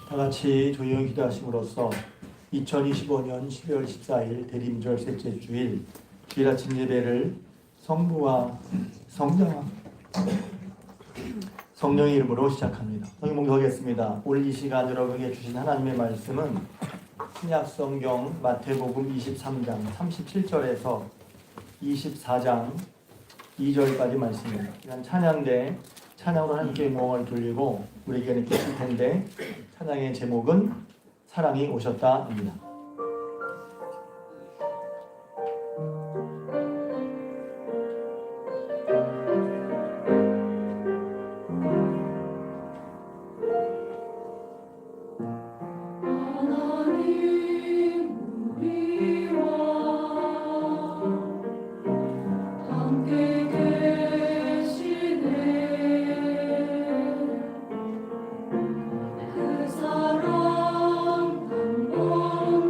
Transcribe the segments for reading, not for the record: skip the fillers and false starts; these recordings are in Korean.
다 같이 조용히 기도하심으로써 2025년 12월 14일 대림절 셋째 주일 주일 아침 예배를 성부와 성령의 이름으로 시작합니다. 성경 봉독하겠습니다. 오늘 이 시간 여러분에게 주신 하나님의 말씀은 신약성경 마태복음 23장 37절에서 24장 2절까지 말씀입니다. 이건 찬양대 찬양으로 하나님께 영광을 돌리고 우리에게 느끼실 텐데, 찬양의 제목은 사랑이 오셨다입니다. 그 사랑 한 번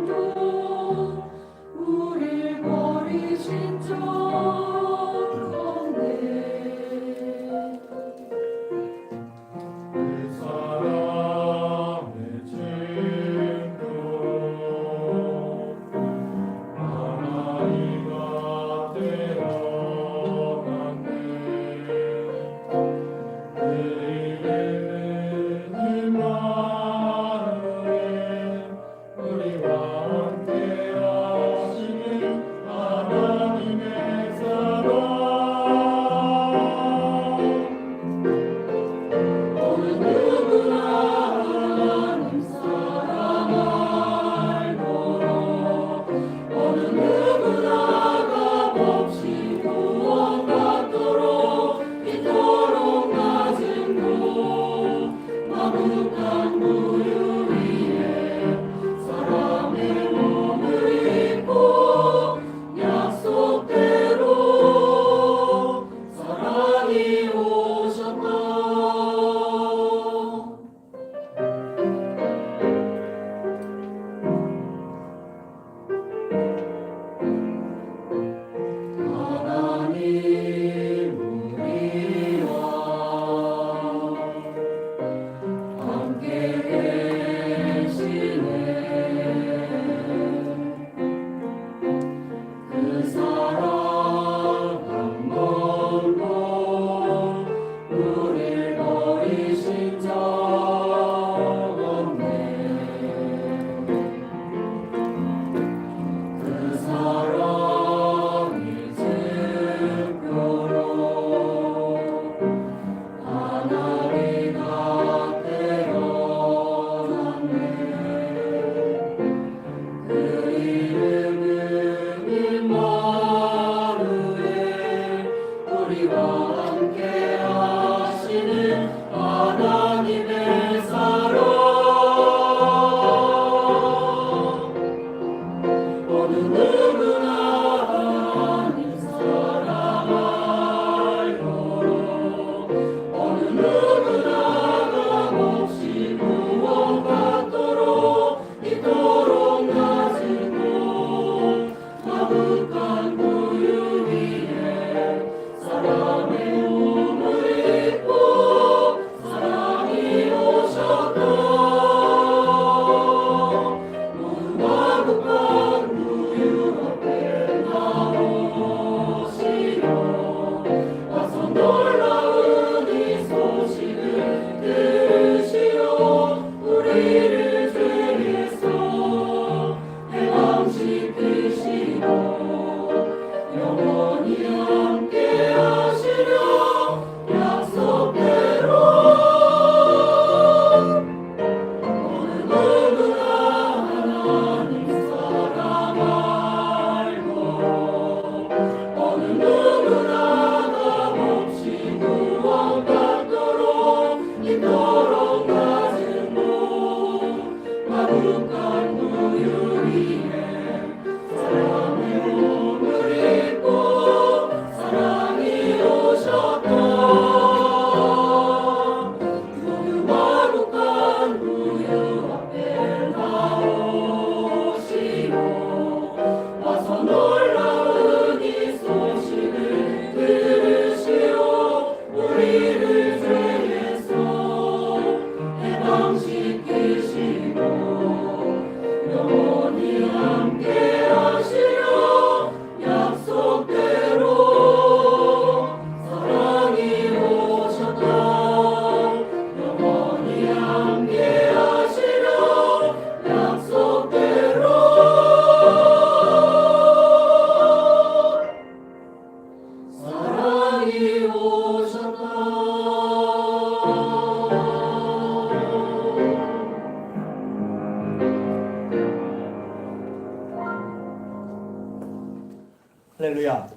할렐루야.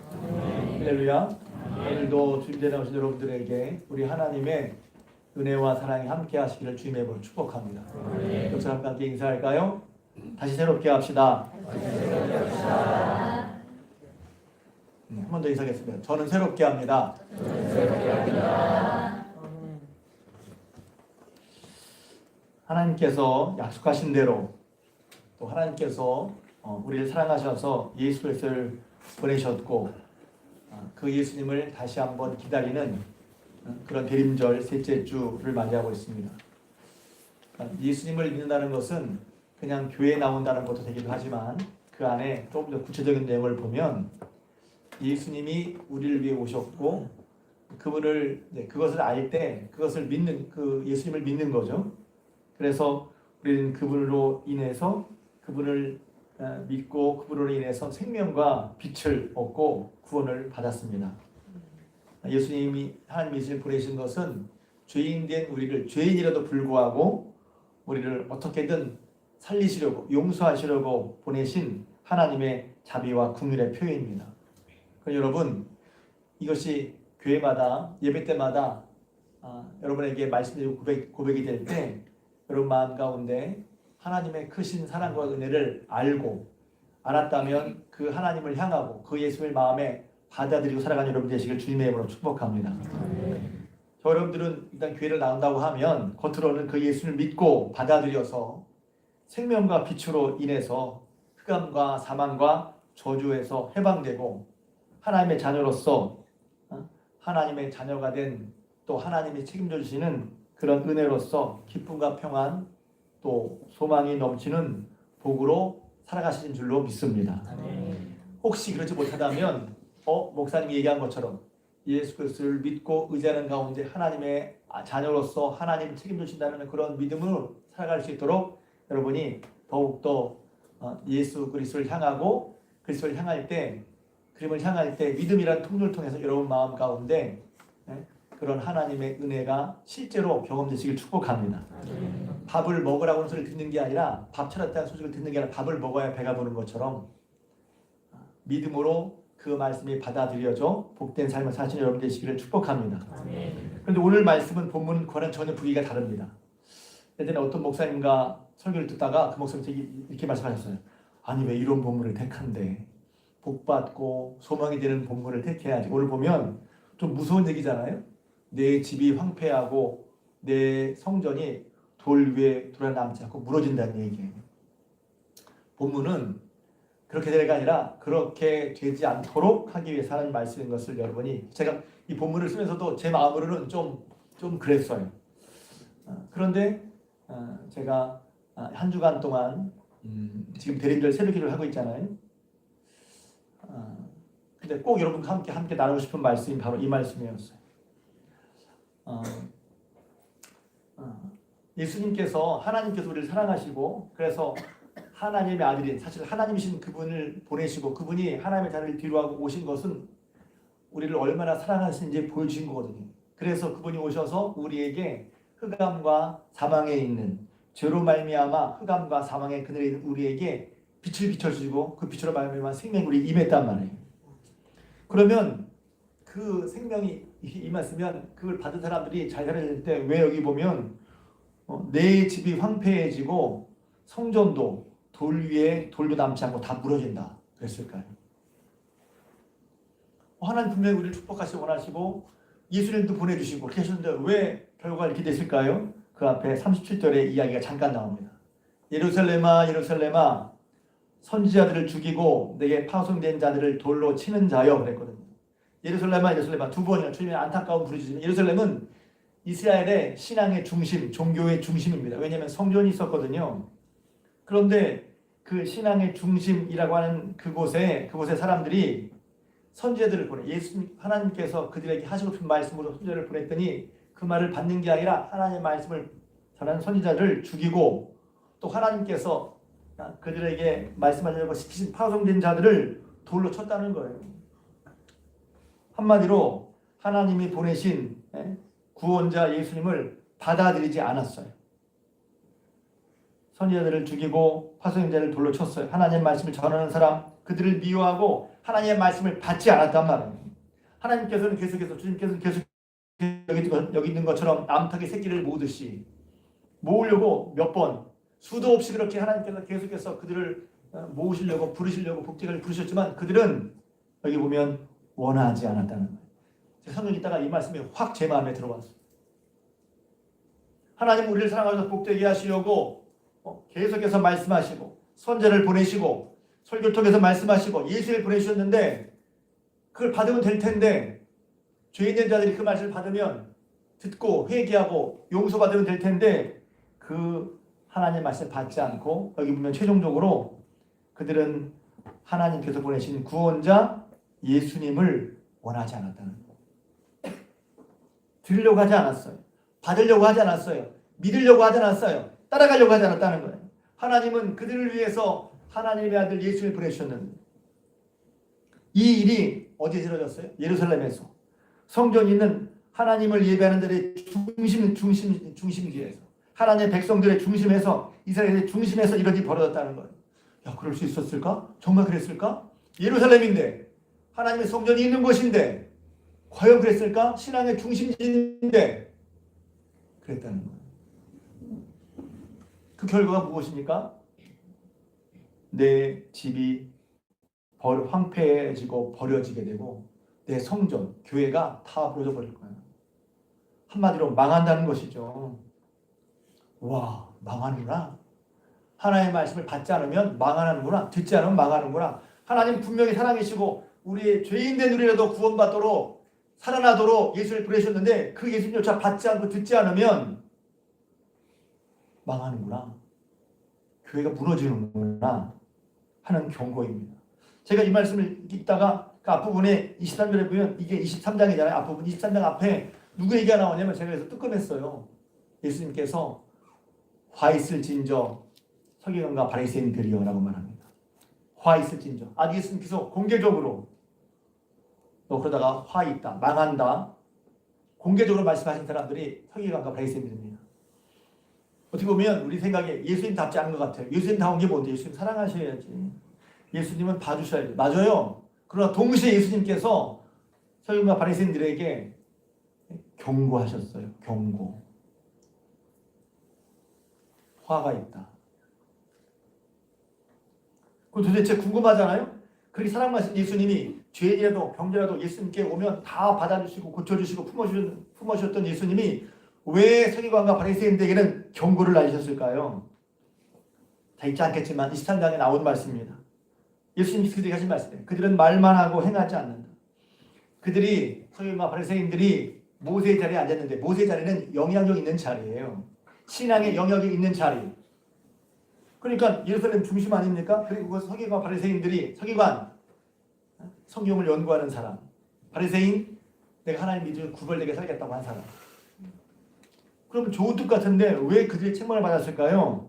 할렐루야. 오늘도 주님께 나오신 여러분들에게 우리 하나님의 은혜와 사랑이 함께 하시기를 주님의 이름으로 축복합니다. 여기서 함께 인사할까요? 다시 새롭게 합시다. 한 번 더 인사하겠습니다. 저는 새롭게 합니다. 하나님께서 약속하신 대로 또 하나님께서 우리를 사랑하셔서 예수 그리스도를 보내셨고 그 예수님을 다시 한번 기다리는 그런 대림절 셋째 주를 맞이하고 있습니다. 예수님을 믿는다는 것은 그냥 교회에 나온다는 것도 되기도 하지만 그 안에 조금 더 구체적인 내용을 보면 예수님이 우리를 위해 오셨고 그것을 알 때 그것을 믿는 그 예수님을 믿는 거죠. 그래서 우리는 그분으로 인해서 그분을 믿고 그분으로 인해서 생명과 빛을 얻고 구원을 받았습니다. 예수님이 하나님 예수님을 보내신 것은 죄인된 우리를 죄인이라도 불구하고 우리를 어떻게든 살리시려고 용서하시려고 보내신 하나님의 자비와 긍휼의 표현입니다. 여러분 이것이 교회마다 예배 때마다 여러분에게 말씀드리고 고백이 될 때 여러분 마음 가운데 하나님의 크신 사랑과 은혜를 알았다면 그 하나님을 향하고 그 예수를 마음에 받아들이고 살아가는 여러분 되시길 주님의 이름으로 축복합니다. 여러분들은 일단 교회를 나온다고 하면 겉으로는 그 예수를 믿고 받아들여서 생명과 빛으로 인해서 흑암과 사망과 저주에서 해방되고 하나님의 자녀로서 하나님의 자녀가 된 또 하나님이 책임져 주시는 그런 은혜로서 기쁨과 평안 또 소망이 넘치는 복으로 살아가시는 줄로 믿습니다. 혹시 그렇지 못하다면 목사님이 얘기한 것처럼 예수 그리스도를 믿고 의지하는 가운데 하나님의 자녀로서 하나님이 책임져 주신다는 그런 믿음으로 살아갈 수 있도록 여러분이 더욱더 예수 그리스도를 향하고 그리스도를 향할 때 그림을 향할 때 믿음이라는 통로를 통해서 여러분 마음 가운데 그런 하나님의 은혜가 실제로 경험되시길 축복합니다. 밥을 먹으라고 하는 소리를 듣는 게 아니라 밥 차렸다는 소식을 듣는 게 아니라 밥을 먹어야 배가 부른 것처럼 믿음으로 그 말씀이 받아들여져 복된 삶을 사시는 여러분 되시기를 축복합니다. 그런데 오늘 말씀은 본문과는 전혀 분위기가 다릅니다. 예전에 어떤 목사님과 설교를 듣다가 그 목사님이 이렇게 말씀하셨어요. 아니 왜 이런 본문을 택한데 복받고 소망이 되는 본문을 택해야지. 오늘 보면 좀 무서운 얘기잖아요. 내 집이 황폐하고 내 성전이 돌 위에 돌아남지 않고 무너진다는 얘기예요. 본문은 그렇게 될 게 아니라 그렇게 되지 않도록 하기 위해서 하는 말씀인 것을 여러분이 제가 이 본문을 쓰면서도 제 마음으로는 좀 그랬어요. 그런데 제가 한 주간 동안 지금 대림절 새벽기도를 하고 있잖아요. 근데 꼭 여러분과 함께 나누고 싶은 말씀이 바로 이 말씀이었어요. 예수님께서 하나님께서 우리를 사랑하시고 그래서 하나님의 아들인 사실 하나님이신 그분을 보내시고 그분이 하나님의 자리를 뒤로하고 오신 것은 우리를 얼마나 사랑하시는지 보여주신 거거든요. 그래서 그분이 오셔서 우리에게 흑암과 사망에 있는 죄로 말미암아 흑암과 사망의 그늘에 있는 우리에게 빛을 비춰주시고 그 빛으로 말미암아 생명이 우리 임했단 말이에요. 그러면 그 생명이 임했으면 그걸 받은 사람들이 잘 살아야 때 왜 여기 보면 내 집이 황폐해지고 성전도 돌 위에 돌도 남지 않고 다 무너진다 그랬을까요? 하나님 분명히 우리를 축복하시고 원하시고 예수님도 보내주시고 계셨는데 왜 결과가 이렇게 됐을까요? 그 앞에 37절의 이야기가 잠깐 나옵니다. 예루살렘아 예루살렘아 선지자들을 죽이고 내게 파송된 자들을 돌로 치는 자여 그랬거든요. 예루살렘아 예루살렘아 두 번이나 주님의 안타까운 부르짖음. 예루살렘은 이스라엘의 신앙의 중심, 종교의 중심입니다. 왜냐하면 성전이 있었거든요. 그런데 그 신앙의 중심이라고 하는 그곳에 사람들이 선지자들을 보내 하나님께서 그들에게 하시고 싶은 말씀으로 선지자를 보냈더니 그 말을 받는 게 아니라 하나님의 말씀을 전하는 선지자를 죽이고 또 하나님께서 그들에게 말씀하시려고 시키신 파송된 자들을 돌로 쳤다는 거예요. 한마디로 하나님이 보내신 구원자 예수님을 받아들이지 않았어요. 선지자들을 죽이고 파송된 자를 돌로 쳤어요. 하나님의 말씀을 전하는 사람, 그들을 미워하고 하나님의 말씀을 받지 않았단 말이에요. 하나님께서는 계속해서 주님께서는 계속 여기 있는 것처럼 암탉이 새끼를 모으듯이 모으려고 몇 번 수도 없이 그렇게 하나님께서 계속해서 그들을 모으시려고 부르시려고 복제를 부르셨지만 그들은 여기 보면 원하지 않았다는 거예요. 성경 읽다가 이 말씀이 확 제 마음에 들어왔어요. 하나님 우리를 사랑하셔서 복되게 하시려고 계속해서 말씀하시고 선제를 보내시고 설교 통해서 말씀하시고 예수를 보내주셨는데 그걸 받으면 될 텐데 죄 있는 자들이 그 말씀을 받으면 듣고 회개하고 용서받으면 될 텐데 그 하나님의 말씀을 받지 않고 여기 보면 최종적으로 그들은 하나님께서 보내신 구원자 예수님을 원하지 않았다는 거예요. 들으려고 하지 않았어요. 받으려고 하지 않았어요. 믿으려고 하지 않았어요. 따라가려고 하지 않았다는 거예요. 하나님은 그들을 위해서 하나님의 아들 예수를 보내주셨는데 이 일이 어디에 이루어졌어요? 예루살렘에서 성전이 있는 하나님을 예배하는 자들의 중심지에서 하나님의 백성들의 중심에서 이스라엘의 중심에서 이런 일이 벌어졌다는 거예요. 야, 그럴 수 있었을까? 정말 그랬을까? 예루살렘인데 하나님의 성전이 있는 곳인데 과연 그랬을까? 신앙의 중심지인데 그랬다는 거예요. 그 결과가 무엇입니까? 내 집이 황폐해지고 버려지게 되고 내 성전, 교회가 다 부러져 버릴 거예요. 한마디로 망한다는 것이죠. 와, 망하는구나. 하나님의 말씀을 받지 않으면 망하는구나. 듣지 않으면 망하는구나. 하나님 분명히 사랑이시고 우리의 죄인된 우리라도 구원받도록 살아나도록 예수를 보내셨는데 그 예수님조차 받지 않고 듣지 않으면 망하는구나. 교회가 무너지는구나 하는 경고입니다. 제가 이 말씀을 읽다가 그 앞부분에 23절에 보면 이게 23장이잖아요. 앞부분 23장 앞에 누구 얘기가 나오냐면 제가 그래서 뜨끔했어요. 예수님께서 화 있을진저 서기관과 바리새인들이여 라고 말합니다. 화 있을진저. 아직 예수님께서 공개적으로 너 그러다가 화 있다, 망한다 공개적으로 말씀하신 사람들이 서기관과 바리새인들입니다. 어떻게 보면 우리 생각에 예수님답지 않은 것 같아요. 예수님다운 게 뭔데? 예수님 사랑하셔야지. 예수님은 봐주셔야지. 맞아요. 그러나 동시에 예수님께서 서기관과 바리새인들에게 경고하셨어요. 경고. 화가 있다. 그럼 도대체 궁금하잖아요. 그렇게 사랑하신 예수님이 죄인이라도 병자라도 예수님께 오면 다 받아주시고 고쳐주시고 품어주셨던 예수님이 왜 서기관과 바리새인들에게는 경고를 날리셨을까요? 다 읽지 않겠지만 23장에 나온 말씀입니다. 예수님이 그들에게 하신 말씀이에요. 그들은 말만 하고 행하지 않는다. 그들이 서기관과 바리새인들이 모세의 자리에 앉았는데 모세의 자리는 영향력 있는 자리예요. 신앙의 영역이 있는 자리. 그러니까 예루살렘 중심 아닙니까? 그리고 그 서기관과 바리새인들이 서기관 성경을 연구하는 사람, 바리새인 내가 하나님 믿음을 구별되게 살겠다고 한 사람. 그럼 좋은 뜻 같은데 왜 그들이 책망을 받았을까요?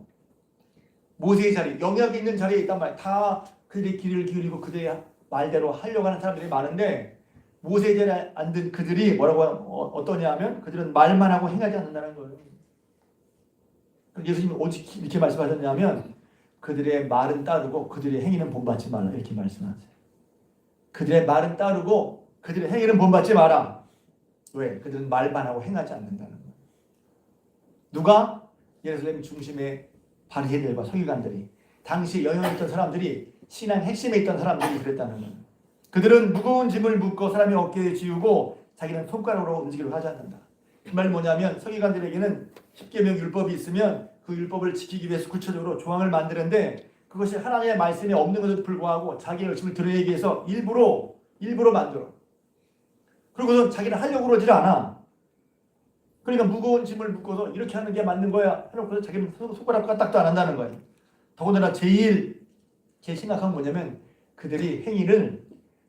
모세의 자리, 영역이 있는 자리에 있단 말이에요. 다 그들의 귀를 기울이고 그들의 말대로 하려고 하는 사람들이 많은데 모세의 자리에 앉은 그들이 뭐라고 어떠냐 하면 그들은 말만 하고 행하지 않는다는 거예요. 예수님은 오직 이렇게 말씀하셨냐면 그들의 말은 따르고 그들의 행위는 본받지 말라 이렇게 말씀하세요. 그들의 말은 따르고 그들의 행위는 본받지 마라. 왜? 그들은 말만 하고 행하지 않는다는 거예요. 누가? 예루살렘 중심의 바리새인들과 서기관들이 당시 영향 있던 사람들이 신앙 핵심에 있던 사람들이 그랬다는 거예요. 그들은 무거운 짐을 묶고 사람의 어깨에 지우고 자기는 손가락으로 움직이려고 하지 않는다. 그 말 뭐냐면 서기관들에게는 십계명 율법이 있으면 그 율법을 지키기 위해서 구체적으로 조항을 만드는데 그것이 하나님의 말씀에 없는 것에도 불구하고 자기의 열심을 드러내기 위해서 일부러 만들어. 그리고서 자기는 하려고 그러질 않아. 그러니까 무거운 짐을 묶어서 이렇게 하는 게 맞는 거야 해놓고서 자기는 손가락 까딱도 안 한다는 거예요. 더군다나 제일 심각한 건 뭐냐면 그들이 행위를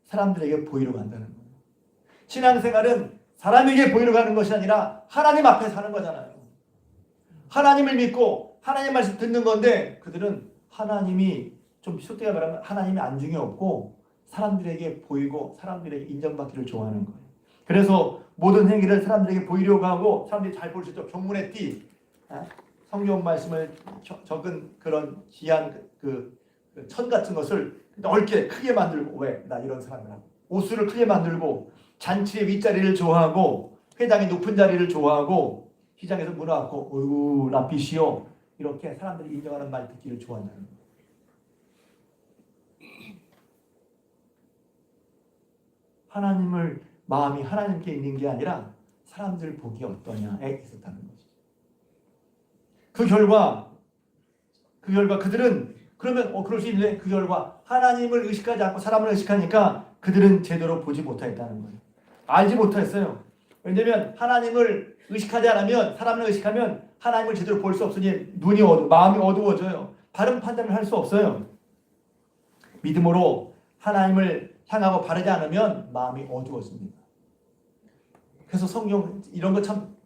사람들에게 보이려고 한다는 거예요. 신앙생활은 사람에게 보이려고 하는 것이 아니라 하나님 앞에 사는 거잖아요. 하나님을 믿고 하나님 말씀 듣는 건데 그들은 하나님이 좀 속되게 말하면 하나님이 안중에 없고 사람들에게 보이고 사람들에게 인정받기를 좋아하는 거예요. 그래서 모든 행위를 사람들에게 보이려고 하고 사람들이 잘 볼 수 있도록 경문에 띠 성경 말씀을 적은 그런 귀한 그 천 같은 것을 넓게 크게 만들고, 왜? 나 이런 사람이라고. 옷수를 크게 만들고 잔치의 윗자리를 좋아하고 회당의 높은 자리를 좋아하고 시장에서 물어갖고 어이구 랍비시오 이렇게 사람들이 인정하는 말 듣기를 좋아한다는 거예요. 하나님을 마음이 하나님께 있는 게 아니라 사람들 보기 어떠냐에 있었다는 거죠. 그 결과 그들은 그러면 그럴 수 있는데 그 결과 하나님을 의식하지 않고 사람을 의식하니까 그들은 제대로 보지 못했다는 거예요. 알지 못했어요. 왜냐하면 하나님을 의식하지 않으면 사람을 의식하면 하나님을 제대로 볼 수 없으니 눈이 마음이 어두워져요. 바른 판단을 할 수 없어요. 믿음으로 하나님을 향하고 바르지 않으면 마음이 어두워집니다. 그래서 성경 이런 거 참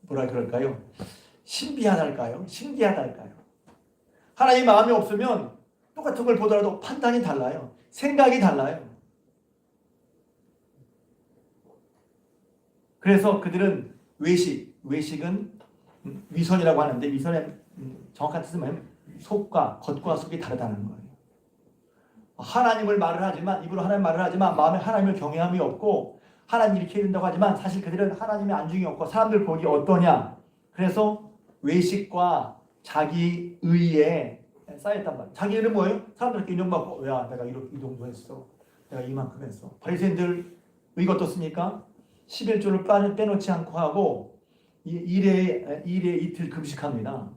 뭐라 그럴까요? 신비하달까요? 신기하달까요? 하나님 마음이 없으면 똑같은 걸 보더라도 판단이 달라요. 생각이 달라요. 그래서 그들은 외식은 위선이라고 하는데 위선의 정확한 뜻은 뭐냐면 속과 겉과 속이 다르다는 거예요. 하나님을 말을 하지만 입으로 하나님 말을 하지만 마음에 하나님을 경외함이 없고 하나님 이렇게 해야 된다고 하지만 사실 그들은 하나님의 안중이 없고 사람들 보기 어떠냐. 그래서 외식과 자기 의에 쌓였단 말이에요. 자기 의는 뭐예요? 사람들께 인정받고 야 내가 이 정도 했어. 내가 이만큼 했어. 바리새인들 의가 어떻습니까? 11조를 빼놓지 않고 하고 일에 이틀 금식합니다.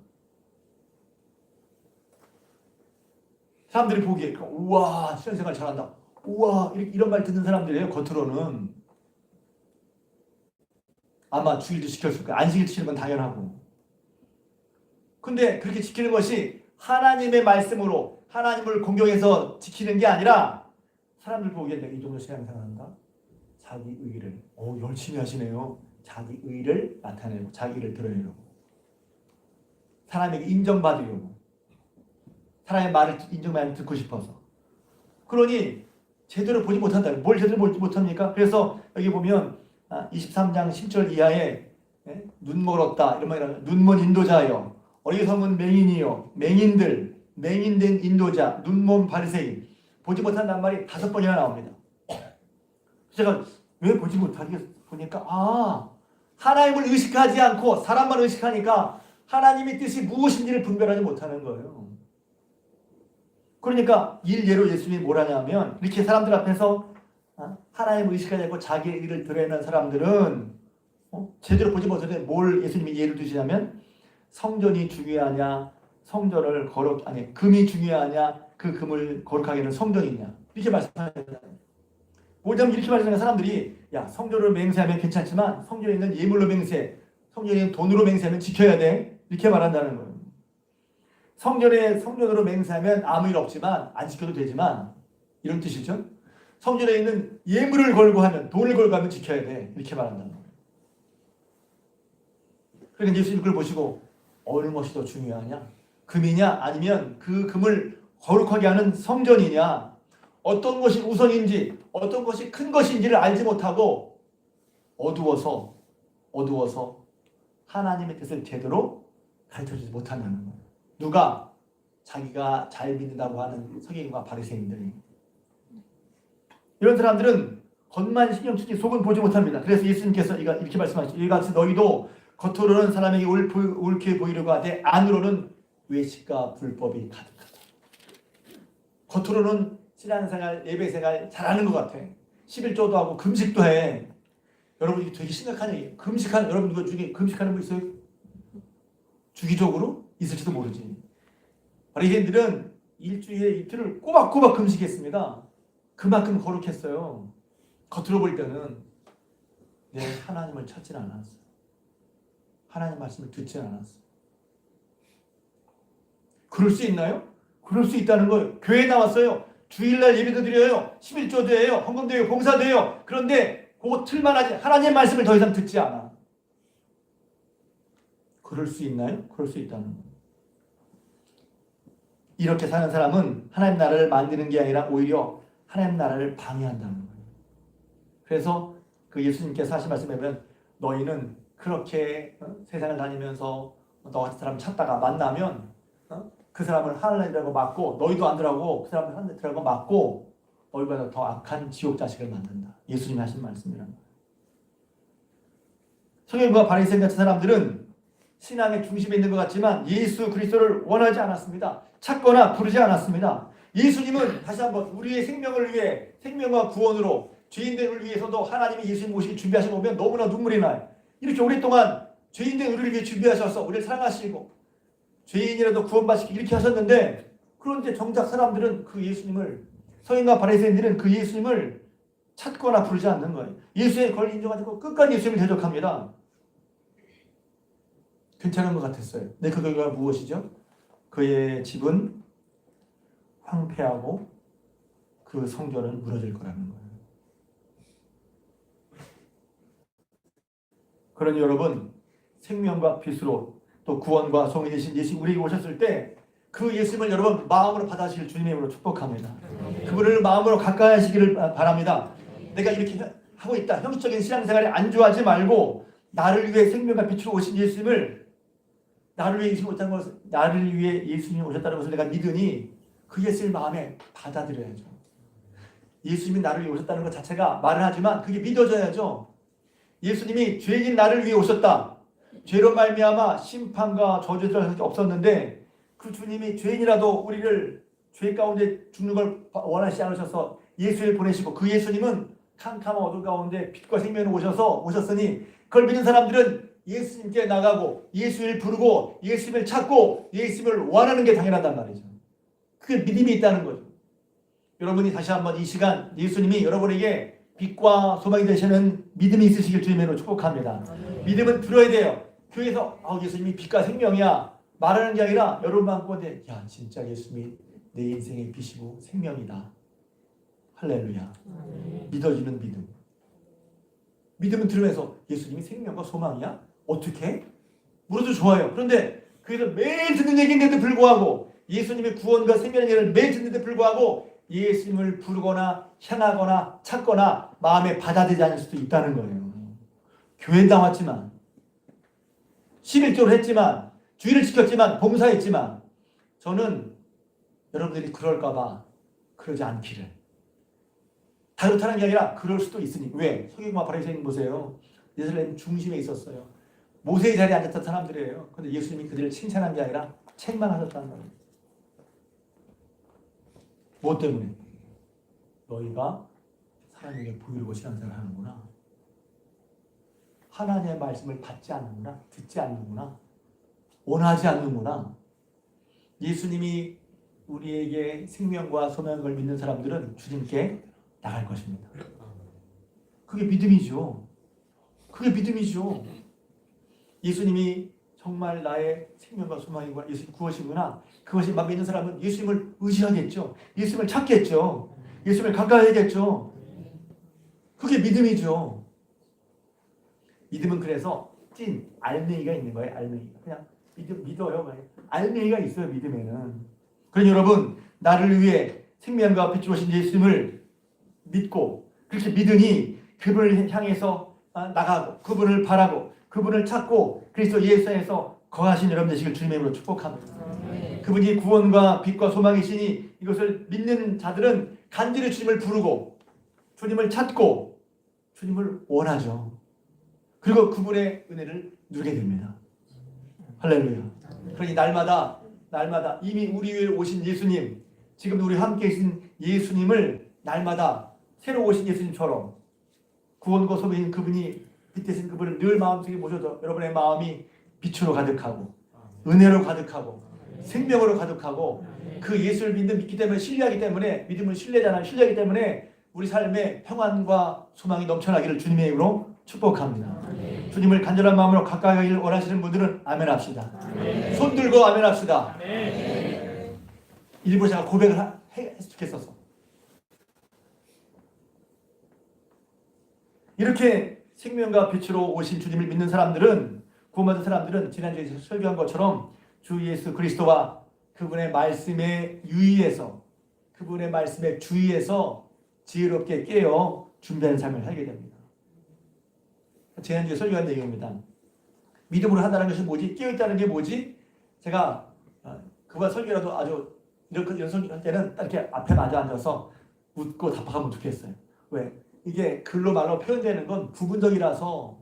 사람들이 보기에 우와 신앙생활 잘한다. 우와 이런 말 듣는 사람들이에요. 겉으로는 아마 주일도 지켰을 거예요. 안식일 지키는 건 당연하고. 근데 그렇게 지키는 것이 하나님의 말씀으로 하나님을 공경해서 지키는 게 아니라 사람들 보기에 내가 이 정도 신앙생활한다. 자기 의를 열심히 하시네요. 자기 의를 나타내고 자기 의를 드러내려고 사람에게 인정받으려고 사람의 말을 인정만 듣고 싶어서 그러니 제대로 보지 못한다. 뭘 제대로 보지 못합니까? 그래서 여기 보면 23장 10절 이하에 눈 멀었다 이러면 눈먼 인도자여 어리석은 맹인이요 맹인들 맹인된 인도자 눈먼 바리새인 보지 못한다는 말이 5번이나 나옵니다. 제가 왜 보지 못하게 보니까 하나님을 의식하지 않고 사람만 의식하니까 하나님의 뜻이 무엇인지를 분별하지 못하는 거예요. 그러니까 일례로 예수님이 뭘 하냐면 이렇게 사람들 앞에서 하나님을 의식하지 않고 자기의 일을 드러내는 사람들은 제대로 보지 못하는데 뭘 예수님이 예를 드시냐면 성전이 중요하냐 성전을 금이 중요하냐 그 금을 거룩하게 하는 성전이냐 이렇게 말씀하셨잖아요. 뭐냐면 이렇게 말하는 사람들이 야 성전으로 맹세하면 괜찮지만 성전에 있는 예물로 맹세 성전에 있는 돈으로 맹세하면 지켜야 돼 이렇게 말한다는 거예요. 성전으로 맹세하면 아무 일 없지만 안 지켜도 되지만 이런 뜻이죠. 성전에 있는 예물을 걸고 하면 돈을 걸고 하면 지켜야 돼 이렇게 말한다는 거예요. 그러니까 예수님 그걸 보시고 어느 것이 더 중요하냐 금이냐 아니면 그 금을 거룩하게 하는 성전이냐 어떤 것이 우선인지 어떤 것이 큰 것인지를 알지 못하고 어두워서 하나님의 뜻을 제대로 가르쳐주지 못한다는 거예요. 누가? 자기가 잘 믿는다고 하는 서기관과 바리새인들이. 이런 사람들은 겉만 신경 쓰지 속은 보지 못합니다. 그래서 예수님께서 이렇게 말씀하시죠. 이같이 너희도 겉으로는 사람에게 옳게 보이려고 하되 안으로는 외식과 불법이 가득하다. 겉으로는 신앙생활, 예배생활 잘하는 것 같아. 11조도 하고 금식도 해. 여러분 이게 되게 심각한 얘기예요. 여러분 이거 중에 금식하는 분 있어요? 주기적으로? 있을지도 모르지. 바리새인들은 일주일에 이틀을 꼬박꼬박 금식했습니다. 그만큼 거룩했어요. 겉으로 볼 때는 하나님을 찾지는 않았어요. 하나님 말씀을 듣지는 않았어요. 그럴 수 있나요? 그럴 수 있다는 거예요. 교회에 나왔어요. 주일날 예배도 드려요. 11조도 해요. 헌금도 해요. 봉사도 해요. 그런데 그거 틀만 하지 하나님의 말씀을 더 이상 듣지 않아. 그럴 수 있나요? 그럴 수 있다는 거예요. 이렇게 사는 사람은 하나님 나라를 만드는 게 아니라 오히려 하나님 나라를 방해한다는 거예요. 그래서 그 예수님께서 하신 말씀에 보면 너희는 그렇게 세상을 다니면서 너 같은 사람 찾다가 만나면 그 사람을 하늘나라고 맞고 너희도 안 들어가고 그 사람을 하늘나라고 맞고 너희보다 더 악한 지옥 자식을 만든다. 예수님이 하신 말씀이란 말이에요. 서기관과 바리새인 같은 사람들은 신앙의 중심에 있는 것 같지만 예수 그리스도를 원하지 않았습니다. 찾거나 부르지 않았습니다. 예수님은 다시 한번 우리의 생명을 위해 생명과 구원으로 죄인들을 위해서도 하나님이 예수님 오시기 준비하신 거 보면 너무나 눈물이 나요. 이렇게 오랫동안 죄인된 우리를 위해 준비하셔서 우리를 사랑하시고 죄인이라도 구원받으시기 이렇게 하셨는데 그런데 정작 사람들은 그 예수님을 서기관과 바리새인들은 그 예수님을 찾거나 부르지 않는 거예요. 예수의 권리 인정하고 끝까지 예수님을 대적합니다. 괜찮은 것 같았어요. 근데 그 결과가 무엇이죠? 그의 집은 황폐하고 그 성전은 무너질 거라는 거예요. 그러니 여러분 생명과 빛으로 또 구원과 성이 되신 예수 우리에게 오셨을 때 그 예수님을 여러분 마음으로 받아주실 주님의 이름으로 축복합니다. 그분을 마음으로 가까이 하시기를 바랍니다. 내가 이렇게 하고 있다. 형식적인 신앙생활에 안주하지 말고 나를 위해 생명과 빛으로 오신 예수님을 나를 위해 예수님이 오셨다는 것을 내가 믿으니 그 예수님을 마음에 받아들여야죠. 예수님이 나를 위해 오셨다는 것 자체가 말은 하지만 그게 믿어져야죠. 예수님이 죄인 나를 위해 오셨다. 죄로 말미암아 심판과 저주가 없었는데 그 주님이 죄인이라도 우리를 죄 가운데 죽는 걸 원하시지 않으셔서 예수를 보내시고 그 예수님은 캄캄한 어둠 가운데 빛과 생명을 오셨으니 그걸 믿는 사람들은 예수님께 나가고 예수를 부르고 예수님을 찾고 예수님을 원하는 게 당연하단 말이죠. 그게 믿음이 있다는 거죠. 여러분이 다시 한번 이 시간 예수님이 여러분에게 빛과 소망이 되시는 믿음이 있으시길 주님으로 축복합니다. 믿음은 들어야 돼요. 교회에서 예수님이 빛과 생명이야 말하는 게 아니라 여러분 마음가운데 야 진짜 예수님이 내 인생의 빛이고 생명이다. 할렐루야. 믿어지는 믿음. 믿음은 들으면서 예수님이 생명과 소망이야? 어떻게? 물어도 좋아요. 그런데 그래서 매일 듣는 얘기인데도 불구하고 예수님의 구원과 생명의 얘기를 매일 듣는데 불구하고 예수님을 부르거나 향하거나 찾거나 마음에 받아들이지 않을 수도 있다는 거예요. 교회 나왔지만 11조를 했지만 주의를 지켰지만 봉사했지만 저는 여러분들이 그럴까봐 그러지 않기를 다루타는 게 아니라 그럴 수도 있으니 왜? 서기관과 바리새인 보세요. 예루살렘 중심에 있었어요. 모세의 자리에 앉았던 사람들이에요. 그런데 예수님이 그들을 칭찬한 게 아니라 책망하셨다는 거예요. 뭐 때문에? 너희가 사람에게 보이려고 신앙생활을 하는구나. 하나님의 말씀을 받지 않는구나. 듣지 않는구나. 원하지 않는구나. 예수님이 우리에게 생명과 소명을 믿는 사람들은 주님께 나갈 것입니다. 그게 믿음이죠. 그게 믿음이죠. 예수님이 정말 나의 생명과 소망이구나. 예수님 구원이구나. 그것이 마음에 있는 사람은 예수님을 의지하겠죠. 예수님을 찾겠죠. 예수님을 가까이 하겠죠. 그게 믿음이죠. 믿음은 그래서 찐 알맹이가 있는 거예요. 알맹이가. 그냥 믿어요. 알맹이가 있어요. 믿음에는. 그러니 여러분 나를 위해 생명과 빛을 오신 예수님을 믿고 그렇게 믿으니 그분을 향해서 나가고 그분을 바라고 그분을 찾고 그리스도 예수 안에서 거하신 여러분 되시길 주님의 이름으로 축복합니다. 그분이 구원과 빛과 소망이시니 이것을 믿는 자들은 간절히 주님을 부르고 주님을 찾고 주님을 원하죠. 그리고 그분의 은혜를 누리게 됩니다. 할렐루야. 그러니 날마다 이미 우리 위에 오신 예수님, 지금 우리 함께 계신 예수님을 날마다 새로 오신 예수님처럼 구원과 소망인 그분이 빛대신 그분을 늘 마음속에 모셔서 여러분의 마음이 빛으로 가득하고 은혜로 가득하고 생명으로 가득하고 그 예수를 믿기 때문에 신뢰하기 때문에 믿음은 신뢰잖아요. 신뢰하기 때문에 우리 삶에 평안과 소망이 넘쳐나기를 주님의 이름으로 축복합니다. 주님을 간절한 마음으로 가까이 하기를 원하시는 분들은 아멘 합시다. 손 들고 아멘 합시다. 일부 제가 고백을 했었어. 이렇게 생명과 빛으로 오신 주님을 믿는 사람들은 구원받은 사람들은 지난주에 설교한 것처럼 주 예수 그리스도와 그분의 말씀에 유의해서 그분의 말씀에 주의해서 지혜롭게 깨어 준비하는 삶을 살게 됩니다. 지난주에 설교한 내용입니다. 믿음으로 한다는 것이 뭐지? 깨어있다는 게 뭐지? 제가 그가 설교라도 아주 이런 설교할 때는 딱 이렇게 앞에 앉아서 웃고 답하면 좋겠어요. 왜? 이게 글로 말로 표현되는 건 부분적이라서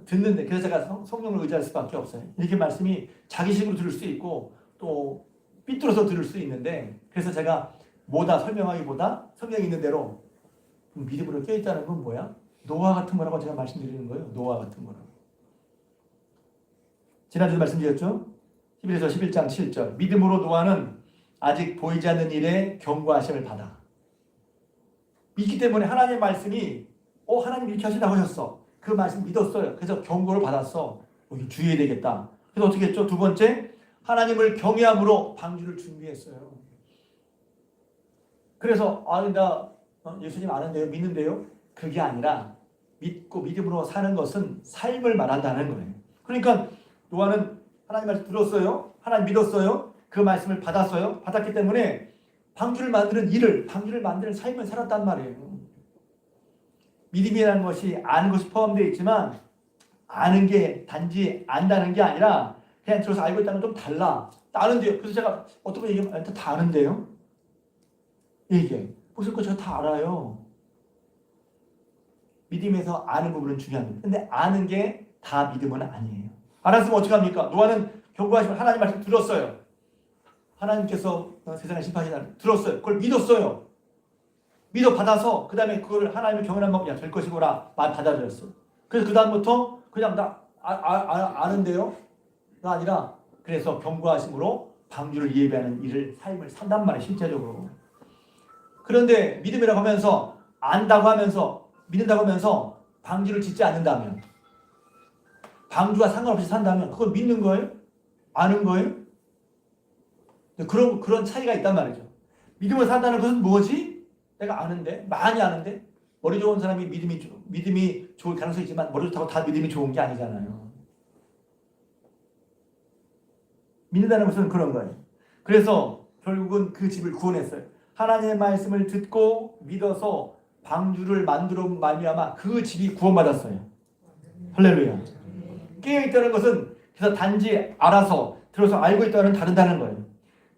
듣는데, 그래서 제가 성령을 의지할 수밖에 없어요. 이렇게 말씀이 자기식으로 들을 수 있고 또 삐뚤어서 들을 수 있는데, 그래서 제가 뭐다 설명하기보다 성경이 있는 대로 믿음으로 깨어있다는 건 뭐야? 노아 같은 거라고 제가 말씀드리는 거예요. 노아 같은 거라고. 지난주도 말씀드렸죠? 히브리서 11장 7절. 믿음으로 노아는 아직 보이지 않는 일에 경고하심을 받아. 믿기 때문에 하나님의 말씀이 하나님 이렇게 하신다고 하셨어. 그 말씀 믿었어요. 그래서 경고를 받았어. 이거 주의해야 되겠다. 그래서 어떻게 했죠? 두 번째, 하나님을 경외함으로 방주를 준비했어요. 그래서 나 예수님 아는데요, 믿는데요. 그게 아니라 믿고 믿음으로 사는 것은 삶을 말한다는 거예요. 그러니까 노아는 하나님 말씀 들었어요. 하나님 믿었어요. 그 말씀을 받았어요. 받았기 때문에 방주를 만드는 삶을 살았단 말이에요. 믿음이라는 것이 아는 것이 포함되어 있지만, 아는 게 단지 안다는 게 아니라 그냥 들어서 알고 있다는 건 좀 달라. 아는데요. 그래서 제가 어떤 분 얘기하면 다 아는데요. 이게 무슨 거 제가 다 알아요. 믿음에서 아는 부분은 중요합니다. 근데 아는 게 다 믿음은 아니에요. 알았으면 어떻게 합니까? 노아는 경고하시면 하나님 말씀 들었어요. 하나님께서 세상을 심판하시다는 들었어요. 그걸 믿었어요. 믿어 받아서 그 다음에 그걸 하나님을 경외하는 법이야 될 것이구나 말 받아들였어. 그래서 그 다음부터 그냥 나 아는데요 가 아니라, 그래서 경고하심으로 방주를 예배하는 일을 삶을 산단 말이에요. 실제적으로. 그런데 믿음이라고 하면서 안다고 하면서 믿는다고 하면서 방주를 짓지 않는다면, 방주와 상관없이 산다면 그건 믿는 거예요? 아는 거예요? 그런 차이가 있단 말이죠. 믿음을 산다는 것은 뭐지? 내가 아는데, 많이 아는데. 머리 좋은 사람이 믿음이 좋을 가능성이 있지만 머리 좋다고 다 믿음이 좋은 게 아니잖아요. 믿는다는 것은 그런 거예요. 그래서 결국은 그 집을 구원했어요. 하나님의 말씀을 듣고 믿어서 방주를 만들어 말미암아 그 집이 구원받았어요. 할렐루야. 깨어있다는 것은 그래서 단지 알아서 들어서 알고 있다는 다르다는 거예요.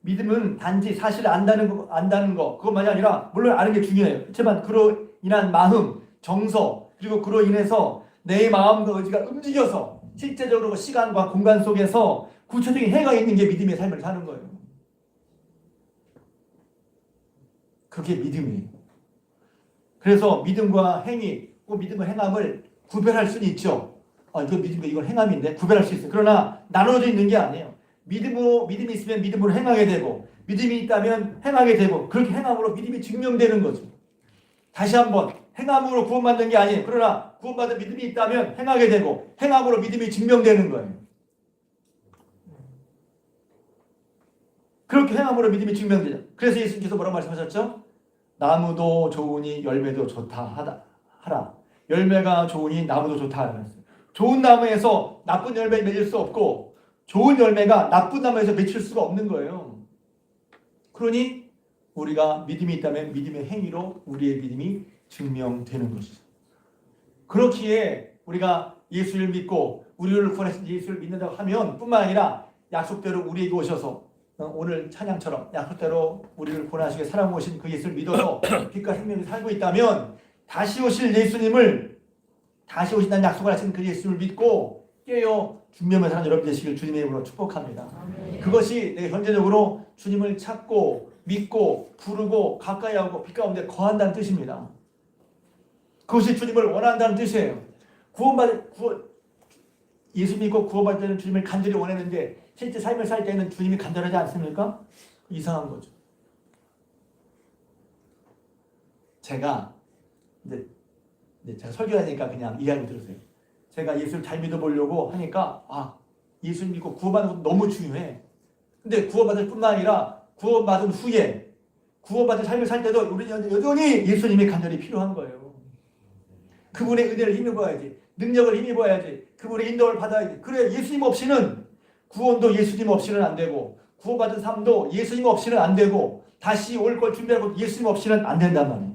믿음은 단지 사실을 안다는 거 그것만이 아니라, 물론 아는 게 중요해요. 그렇지만 그로 인한 마음, 정서, 그리고 그로 인해서 내 마음과 의지가 움직여서 실제적으로 시간과 공간 속에서 구체적인 해가 있는 게 믿음의 삶을 사는 거예요. 그게 믿음이에요. 그래서 믿음과 행위, 믿음과 행함을 구별할 수는 있죠. 이건 믿음과 이건 행함인데 구별할 수 있어요. 그러나 나눠져 있는 게 아니에요. 믿음이 있으면 믿음으로 행하게 되고, 믿음이 있다면 행하게 되고, 그렇게 행함으로 믿음이 증명되는 거죠. 다시 한번, 행함으로 구원받는 게 아니에요. 그러나 구원받은 믿음이 있다면 행하게 되고, 행함으로 믿음이 증명되는 거예요. 그렇게 행함으로 믿음이 증명되죠. 그래서 예수님께서 뭐라고 말씀하셨죠? 나무도 좋으니 열매도 좋다 하라. 열매가 좋으니 나무도 좋다 하라. 좋은 나무에서 나쁜 열매 맺을 수 없고, 좋은 열매가 나쁜 나무에서 맺힐 수가 없는 거예요. 그러니 우리가 믿음이 있다면 믿음의 행위로 우리의 믿음이 증명되는 것이죠. 그렇기에 우리가 예수를 믿고 우리를 구원하신 예수를 믿는다고 하면 뿐만 아니라 약속대로 우리에게 오셔서 오늘 찬양처럼 약속대로 우리를 구원하시게 사랑 오신 그 예수를 믿어서 빛과 생명이 살고 있다면, 다시 오신다는 약속을 하신 그 예수를 믿고 깨어 중명을 사는 여러분 되시길 주님의 이름으로 축복합니다. 그것이 내 현재적으로 주님을 찾고 믿고 부르고 가까이하고 빛 가운데 거한다는 뜻입니다. 그것이 주님을 원한다는 뜻이에요. 예수 믿고 구원받을 때는 주님을 간절히 원했는데 실제 삶을 살 때는 주님이 간절하지 않습니까? 이상한 거죠. 제가 설교하니까 그냥 이해하고 들으세요. 제가 예수를 잘 믿어보려고 하니까 예수를 믿고 구원받는 것도 너무 중요해. 근데 구원받을 뿐만 아니라 구원받은 후에 구원받은 삶을 살 때도 우리는 여전히 예수님이 간절히 필요한 거예요. 그분의 은혜를 힘입어야지. 능력을 힘입어야지. 그분의 인도를 받아야지. 그래, 예수님 없이는 구원도 예수님 없이는 안 되고, 구원받은 삶도 예수님 없이는 안 되고, 다시 올 걸 준비하고 예수님 없이는 안 된단 말이에요.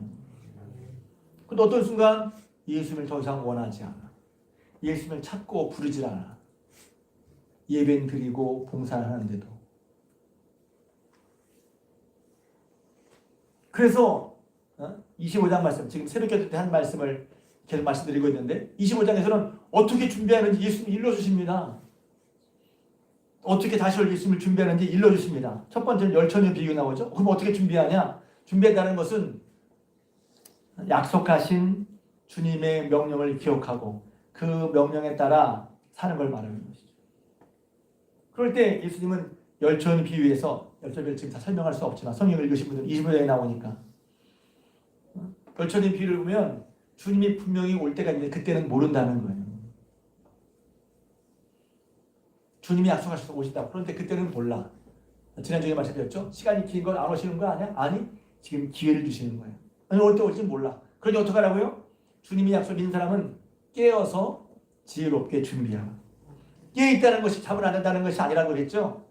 근데 어떤 순간 예수님을 더 이상 원하지 않아. 예수님을 찾고 부르질 않아. 예배는 드리고 봉사를 하는데도. 그래서 25장 말씀, 지금 새벽기도 때 한 말씀을 계속 말씀드리고 있는데 25장에서는 어떻게 준비하는지 예수님이 일러주십니다. 어떻게 다시 올 예수님을 준비하는지 일러주십니다. 첫 번째는 열천의 비유 나오죠. 그럼 어떻게 준비하냐? 준비한다는 것은 약속하신 주님의 명령을 기억하고 그 명령에 따라 사는 걸 말하는 것이죠. 그럴 때 예수님은 열천 비유에서, 열천 비유를 지금 다 설명할 수 없지만 성경을 읽으신 분들은 25장에 나오니까 열천의 비유를 보면 주님이 분명히 올 때가 있는데 그때는 모른다는 거예요. 주님이 약속하셔서 오신다. 그런데 그때는 몰라. 지난주에 말씀드렸죠? 시간이 긴 건 안 오시는 거 아니야? 아니, 지금 기회를 주시는 거예요. 아니, 올 때 올지 몰라. 그러니 어떻게 하라고요? 주님이 약속 믿는 사람은 깨어서 지혜롭게 준비하라. 깨어있다는 것이 잠을 안 잔다는 것이 아니라는 거겠죠?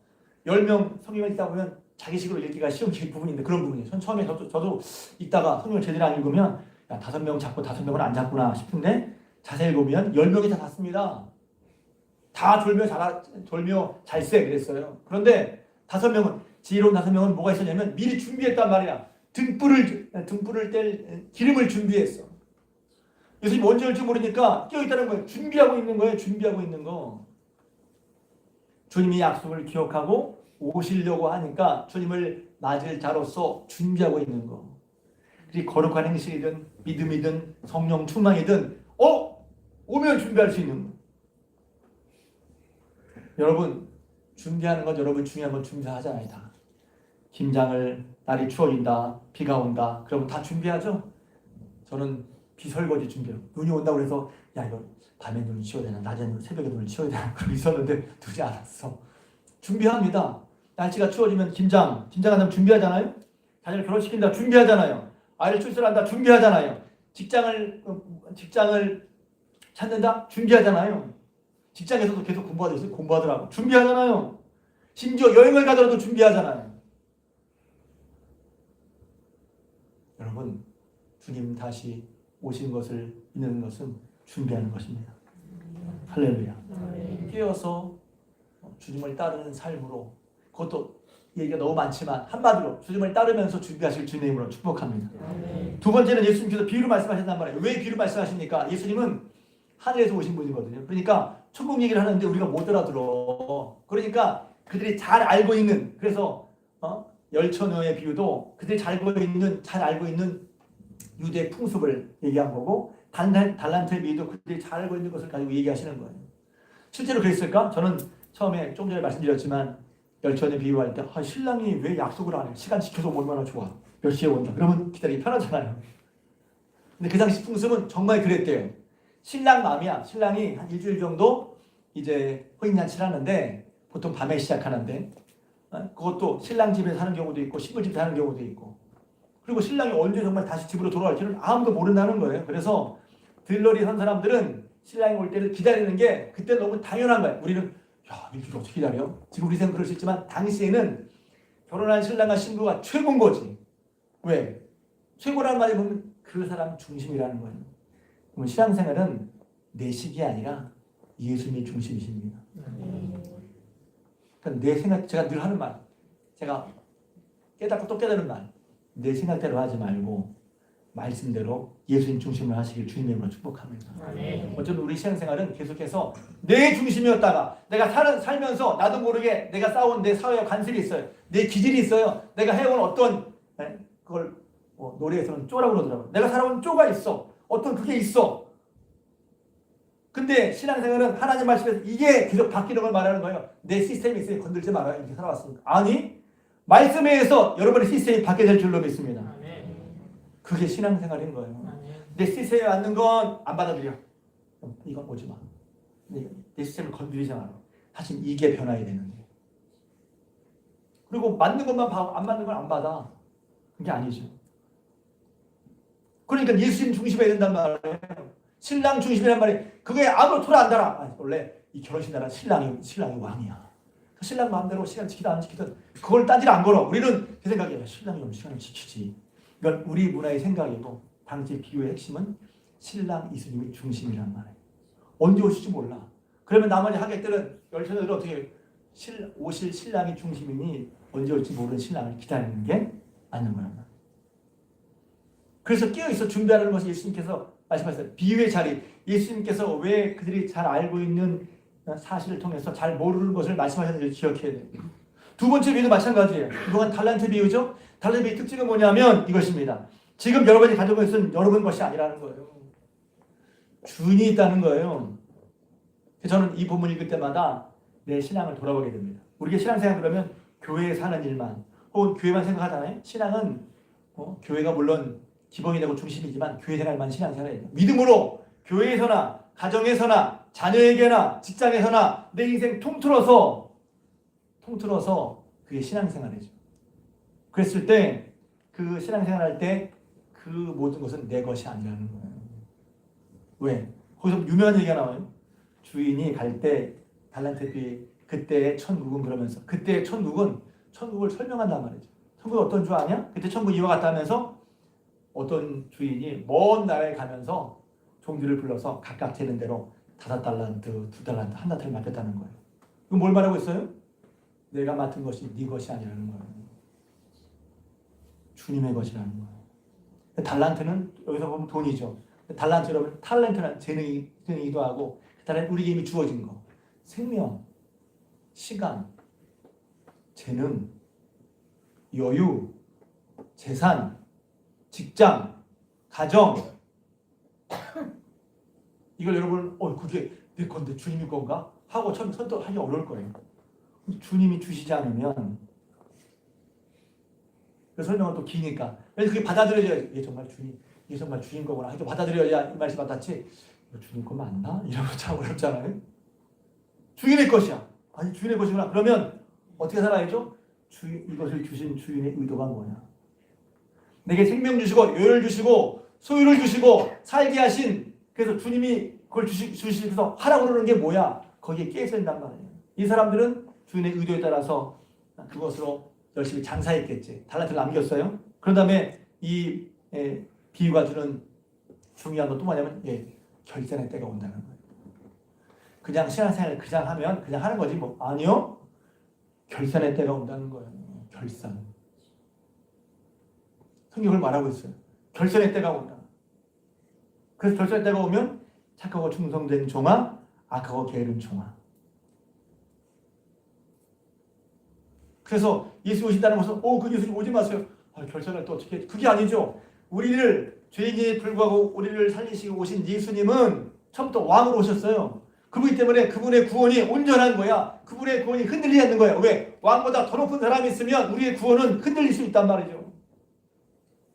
10명 성경을 읽다 보면 자기식으로 읽기가 쉬운 부분인데 그런 부분이에요. 처음에 저도 읽다가 성경을 제대로 안 읽으면 야, 5명 잡고 5명은 안 잡구나 싶은데 자세히 보면 10명이 다 잡습니다. 다 졸며 잘세 그랬어요. 그런데 5명은, 지혜로운 5명은 뭐가 있었냐면 미리 준비했단 말이야. 등불을 뗄 기름을 준비했어. 예수님 언제 올지 모르니까 깨어있다는 거예요. 준비하고 있는 거예요. 준비하고 있는 거. 주님이 약속을 기억하고 오시려고 하니까 주님을 맞을 자로서 준비하고 있는 거. 그리고 거룩한 행실이든 믿음이든 성령 충만이든 오면 준비할 수 있는 거. 여러분 준비하는 건 여러분 중요한 건 준비하잖아요. 다. 김장을 날이 추워진다. 비가 온다. 그러면 다 준비하죠. 저는 비 설거지 준비해요. 눈이 온다고 그래서 야 이거 밤에 눈을 치워야 되나 낮에 새벽에 눈을 치워야 되나 그러고 있었는데 눈이 안 왔어. 준비합니다. 날씨가 추워지면 김장한다면 준비하잖아요. 자녀를 결혼시킨다 준비하잖아요. 아이를 출산한다 준비하잖아요. 직장을 찾는다 준비하잖아요. 직장에서도 계속 공부하더라고. 준비하잖아요. 심지어 여행을 가더라도 준비하잖아요. 여러분, 주님 다시 오신 것을 믿는 것은 준비하는 것입니다. 할렐루야. 깨어서 주님을 따르는 삶으로, 그것도 얘기가 너무 많지만 한마디로 주님을 따르면서 준비하실 주님으로 축복합니다. 두 번째는 예수님께서 비유로 말씀하셨단 말이에요. 왜 비유로 말씀하십니까? 예수님은 하늘에서 오신 분이거든요. 그러니까 천국 얘기를 하는데 우리가 못 알아들어. 그러니까 그들이 잘 알고 있는, 그래서 열처녀의 비유도 그들이 잘 알고 있는 유대 풍습을 얘기한 거고, 달란트의 비유도 그들이 잘 알고 있는 것을 가지고 얘기하시는 거예요. 실제로 그랬을까? 저는 처음에 좀 전에 말씀드렸지만 열처녀 비유할 때 신랑이 왜 약속을 안 해? 시간 지켜서 얼마나 좋아. 몇 시에 온다. 그러면 기다리기 편하잖아요. 근데 그 당시 풍습은 정말 그랬대요. 신랑 마음이야. 신랑이 한 일주일 정도 이제 혼인잔치를 하는데 보통 밤에 시작하는데 그것도 신랑 집에 사는 경우도 있고 신부 집에 사는 경우도 있고, 그리고 신랑이 언제 정말 다시 집으로 돌아갈지는 아무도 모른다는 거예요. 그래서 들러리 선 사람들은 신랑이 올 때를 기다리는 게 그때 너무 당연한 거예요. 우리는 야 일주일 어떻게 기다려? 지금 우리 생각 그럴 수 있지만 당시에는 결혼한 신랑과 신부가 최고인 거지. 왜? 최고라는 말이 보면 그 사람 중심이라는 거예요. 그럼 신앙생활은 내 식이 아니라 예수님이 중심이십니다. 그러니까 내 생각, 제가 늘 하는 말, 제가 깨닫고 또 깨달은 말, 내 생각대로 하지 말고 말씀대로 예수님 중심으로 하시길 주님의 이름으로 축복합니다. 어쨌든 우리 신앙생활은 계속해서 내 중심이었다가 내가 살면서 나도 모르게 내가 쌓아온 내 사회의 관습이 있어요. 내 기질이 있어요. 내가 해온 어떤 그걸 노래에서는 쪼라고 그러더라고요. 내가 살아온 쪼가 있어. 어떤 그게 있어. 근데 신앙생활은 하나님 말씀에서 이게 계속 바뀌는 걸 말하는 거예요. 내 시스템이 있으니 건들지 말아요. 이렇게 살아왔습니다. 아니, 말씀에 의해서 여러분의 시스템이 바뀌게 될 줄로 믿습니다. 그게 신앙생활인 거예요. 내 시스템에 맞는 건 안 받아들여. 이건 오지 마. 내 시스템을 건드리지 마라. 사실 이게 변화해야 되는데. 그리고 맞는 것만 봐고 안 맞는 건 안 받아. 그게 아니죠. 그러니까 예수님 중심에 된단 말이에요. 신랑 중심이란 말이 그게 아무도 토라 안 달아. 원래 이 결혼식 나라 신랑이 왕이야. 그 신랑 마음대로 시간 지키든 안 지키든 그걸 딴지를 안 걸어. 우리는 그 생각이에요. 신랑이 오면 시간을 지키지. 이건 우리 문화의 생각이고, 당시 비유의 핵심은 신랑 예수님이 중심이란 말이에요. 언제 오실지 몰라. 그러면 나머지 하객들은 열처녀들은 어떻게 오실 신랑이 중심이니 언제 올지 모르는 신랑을 기다리는 게 맞는 거란 말이에요. 그래서 깨어있어 준비하라는 것을 예수님께서 말씀하셨어요. 비유의 자리. 예수님께서 왜 그들이 잘 알고 있는 사실을 통해서 잘 모르는 것을 말씀하셨는지 기억해야 돼요. 두 번째 비유도 마찬가지예요. 이건 달란트 비유죠. 달란트 비유의 특징은 뭐냐면 이것입니다. 지금 여러분이 가지고 있는 것은 여러분 것이 아니라는 거예요. 주인이 있다는 거예요. 저는 이 본문 읽을 때마다 내 신앙을 돌아보게 됩니다. 우리가 신앙생활 그러면 교회에 사는 일만 혹은 교회만 생각하잖아요. 신앙은 교회가 물론 기본이 되고 중심이지만 교회 생활만 신앙생활이에요. 믿음으로 교회에서나 가정에서나 자녀에게나 직장에서나 내 인생 통틀어서 그게 신앙생활이죠. 그랬을 때 그 신앙생활 할 때 그 모든 것은 내 것이 아니라는 거예요. 왜? 거기서 유명한 얘기가 나와요. 주인이 갈 때 달란트 비 그때의 천국은 그러면서 그때의 천국을 설명한단 말이죠. 천국이 어떤 줄 아냐? 그때 천국 이와 같다 하면서 어떤 주인이 먼 나라에 가면서 종들을 불러서 각각 되는 대로 5달란트, 2달란트, 1달란트를 맡겼다는 거예요. 이건 뭘 말하고 있어요? 내가 맡은 것이 네 것이 아니라는 거예요. 주님의 것이라는 거예요. 달란트는 여기서 보면 돈이죠. 달란트 여러분 탤런트는 재능이기도 하고 달란트 우리에게 이미 주어진 거. 생명, 시간, 재능, 여유, 재산, 직장, 가정. 이걸 여러분 그게 내 건데 주님이 건가? 하고 처음 선택하기 어려울 거예요. 주님이 주시지 않으면 그 설명은 또 기니까 그래서 그게 받아들여져야 이게 정말 주인 거구나 해도 받아들여야 이 말씀 받았지 주님 거 맞나? 이러면 참 어렵잖아요. 주인의 것이야. 아니 주인의 것이구나. 그러면 어떻게 살아야죠? 이것을 주신 주인의 의도가 뭐냐? 내게 생명 주시고 여유를 주시고 소유를 주시고 살게 하신 그래서 주님이 그걸 주시면서 하라고 그러는 게 뭐야? 거기에 깨져 있단 말이에요. 이 사람들은 주인의 의도에 따라서 그것으로 열심히 장사했겠지. 달란트를 남겼어요. 그런 다음에 이 비유가 주는 중요한 건 또 뭐냐면 결산의 때가 온다는 거예요. 그냥 신앙생활을 그냥 하면 그냥 하는 거지 뭐. 아니요. 결산의 때가 온다는 거예요. 결산. 성경을 말하고 있어요. 결산의 때가 온다. 그래서 결산의 때가 오면 착하고 충성된 종아, 악하고 게으른 종아. 그래서 예수 오신다는 것은 그 예수님 오지 마세요. 결산을 또 어떻게 그게 아니죠. 우리를 죄인에 불구하고 우리를 살리시고 오신 예수님은 처음부터 왕으로 오셨어요. 그분이 때문에 그분의 구원이 온전한 거야. 그분의 구원이 흔들리지 않는 거야. 왜? 왕보다 더 높은 사람이 있으면 우리의 구원은 흔들릴 수 있단 말이죠.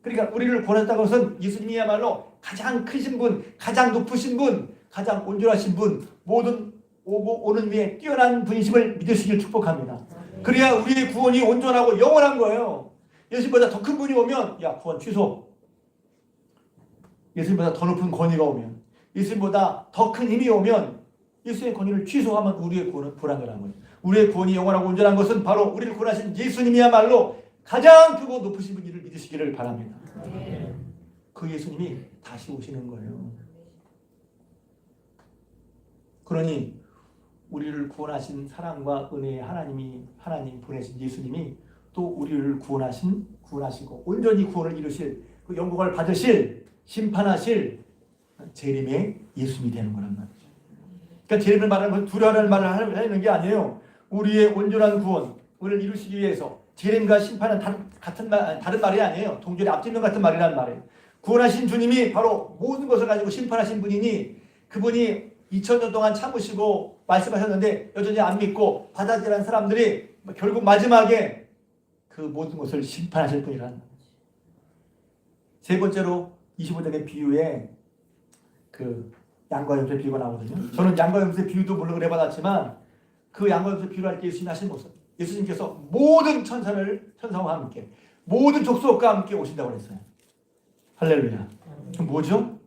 그러니까 우리를 구원했다는 것은 예수님이야말로 가장 크신 분, 가장 높으신 분, 가장 온전하신 분, 모든 오고 오는 위에 뛰어난 분이심을 믿으시길 축복합니다. 그래야 우리의 구원이 온전하고 영원한 거예요. 예수님보다 더 큰 분이 오면 구원 취소. 예수님보다 더 높은 권위가 오면 예수님보다 더 큰 힘이 오면 예수의 권위를 취소하면 우리의 구원은 불완전한 거예요. 우리의 구원이 영원하고 온전한 것은 바로 우리를 구원하신 예수님이야말로 가장 크고 높으신 분을 믿으시기를 바랍니다. 그 예수님이 다시 오시는 거예요. 그러니 우리를 구원하신 사랑과 은혜의 하나님 보내신 예수님이 또 우리를 구원하시고 온전히 구원을 이루실 그 영광을 받으실 심판하실 재림의 예수님이 되는 거란 말이죠. 그러니까 재림을 말하는 건 두려워하는 말을 하는 게 아니에요. 우리의 온전한 구원을 이루시기 위해서 재림과 심판은 다른 말이 아니에요. 동전의 앞뒷면 같은 말이라는 말이에요. 구원하신 주님이 바로 모든 것을 가지고 심판하신 분이니 그분이 2000년 동안 참으시고 말씀하셨는데 여전히 안 믿고 받아들이는 사람들이 결국 마지막에 그 모든 것을 심판하실 분이라는 거예요. 세 번째로 25장의 비유에 그 양과 염소의 비유가 나오거든요. 저는 양과 염소의 비유도 물론 해받았지만 그 양과 염소의 비유를 할 때 예수님이 하신 모습. 예수님께서 모든 천사와 함께 모든 족속과 함께 오신다고 그랬어요. 할렐루야. 그럼 뭐죠?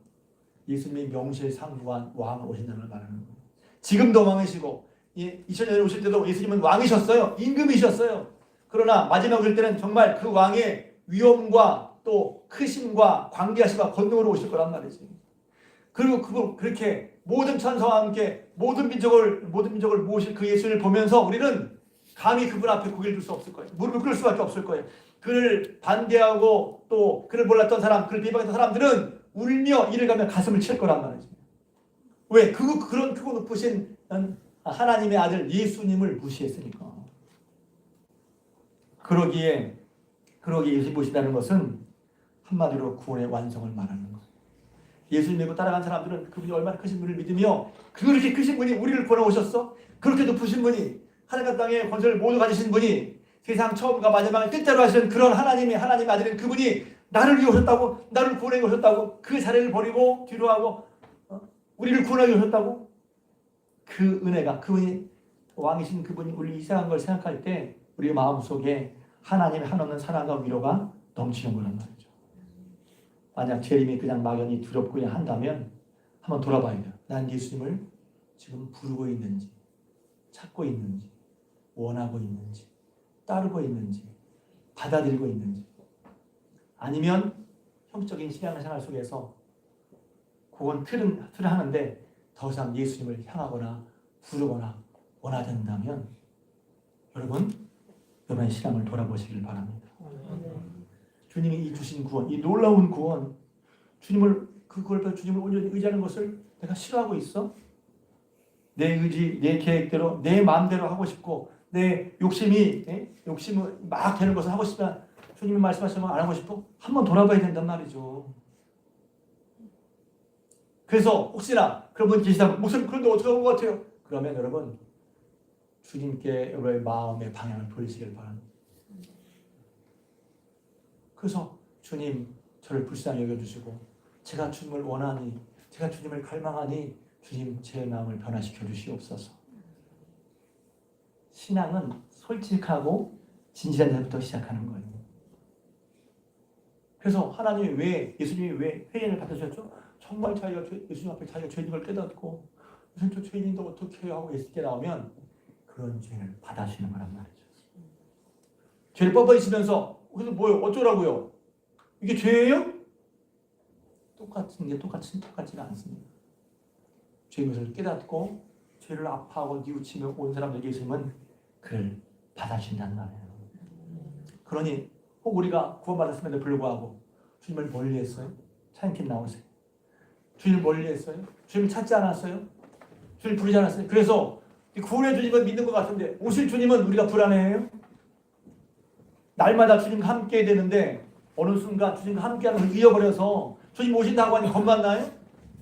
예수님이 명실상부한 왕으로 오신다는 걸 말하는 거예요. 지금도 왕이시고 2000년에 오실 때도 예수님은 왕이셨어요. 임금이셨어요. 그러나 마지막 올 때는 정말 그 왕의 위엄과 또 크심과 광대하심과 권능으로 오실 거란 말이지. 그리고 그렇게 모든 천사와 함께 모든 민족을 모실 그 예수를 보면서 우리는 감히 그분 앞에 고개를 들 수 없을 거예요. 무릎을 꿇을 수밖에 없을 거예요. 그를 반대하고 또 그를 몰랐던 사람, 그를 비방했던 사람들은 울며 이를 가며 가슴을 칠 거란 말이죠. 왜? 그런 크고 높으신 하나님의 아들 예수님을 무시했으니까. 그러기에 예수님 보신다는 것은 한마디로 구원의 완성을 말하는 거예요. 예수님 믿고 따라간 사람들은 그분이 얼마나 크신 분을 믿으며 그렇게 크신 분이 우리를 구원해 오셨어? 그렇게 높으신 분이 하늘과 땅의 권세를 모두 가지신 분이 세상 처음과 마지막을 뜻대로 하시는 그런 하나님의 아들인 그분이 나를 위해 오셨다고, 나를 구원해 오셨다고, 그 자리를 버리고 뒤로 하고 우리를 구원하게 오셨다고. 그 은혜가, 그분이 왕이신 그분이 우리 이상한 걸 생각할 때 우리 마음속에 하나님의 한없는 사랑과 위로가 넘치는 거란 말이죠. 만약 재림이 그냥 막연히 두렵고 한다면 한번 돌아봐야 돼요. 난 예수님을 지금 부르고 있는지, 찾고 있는지, 원하고 있는지, 따르고 있는지, 받아들이고 있는지, 아니면 형적인 신앙생활 속에서 그건 틀은 하는데 더 이상 예수님을 향하거나 부르거나 원하지 않는다면 여러분의 신앙을 돌아보시길 바랍니다. 주님이 이 주신 구원, 이 놀라운 구원, 그걸 주님을 온전히 의지하는 것을 내가 싫어하고 있어? 내 의지, 내 계획대로, 내 마음대로 하고 싶고, 내 욕심이 막 되는 것을 하고 싶으면 주님이 말씀하시는 거 안 하고 싶어? 한번 돌아봐야 된단 말이죠. 그래서 혹시나 그런 분 계시다면 목사님 그런데 어떻게 한 것 같아요? 그러면 여러분 주님께 여러분의 마음의 방향을 보이시길 바랍니다. 그래서 주님 저를 불쌍히 여겨주시고 제가 주님을 원하니, 제가 주님을 갈망하니 주님 제 마음을 변화시켜 주시옵소서. 신앙은 솔직하고 진실한 데부터 시작하는 거예요. 그래서 하나님이 왜, 예수님이 왜 회개를 받으셨죠? 정말 예수님 앞에 자기가 죄인 걸 깨닫고 무슨 저 죄인인데 어떻게 해요? 하고 예수님께 나오면 그런 죄를 받아주시는 거란 말이죠. 죄를 뻔뻔히시면서 그래서 뭐요? 어쩌라고요? 이게 죄예요? 똑같지가 않습니다. 죄인 것을 깨닫고 죄를 아파하고 뉘우치며 온 사람들에게 예수님은 그를 받아주신다는 말이에요. 그러니 혹 우리가 구원받았음에도 불구하고 주님을 멀리했어요? 찬양팀 나오세요. 주님을 멀리했어요? 주님을 찾지 않았어요? 주님을 부르지 않았어요? 그래서 구원의 주님은 믿는 것 같은데 오실 주님은 우리가 불안해해요? 날마다 주님과 함께 되는데 어느 순간 주님과 함께하는 걸 잃어버려서 주님 오신다고 하니 겁났나요?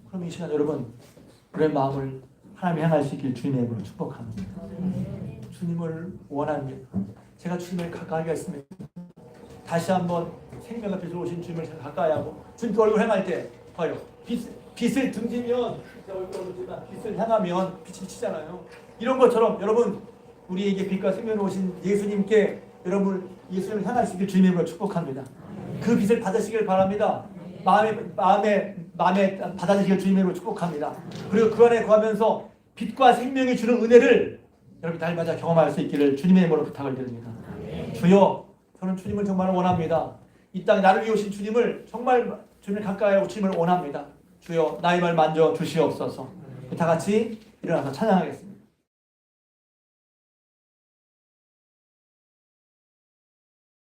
그럼 이 시간 여러분 우리의 마음을 하나님이 향할 수 있길 주님의 이름으로 축복합니다. 주님을 원합니다. 제가 주님을 가까이 하겠습니다. 다시 한번 생명 앞에 오신 주님을 가까이 하고 주님께 얼굴 향할 때 봐요. 빛을 등지면 빛을 향하면 빛이 비치잖아요. 이런 것처럼 여러분 우리에게 빛과 생명을 오신 예수님께 여러분 예수님을 향할 수 있길 주님의 이름으로 축복합니다. 그 빛을 받으시길 바랍니다. 마음에 받아들이길 주님의 이름으로 축복합니다. 그리고 그 안에 거하면서 빛과 생명이 주는 은혜를 여러분 날마다 경험할 수 있기를 주님의 이름으로 부탁을 드립니다. 주여 저는 주님을 정말 원합니다. 이 땅에 나를 위해 오신 주님을 정말 주님을 가까이 하고 주님을 원합니다. 주여 나의 말 만져 주시옵소서. 다 같이 일어나서 찬양하겠습니다.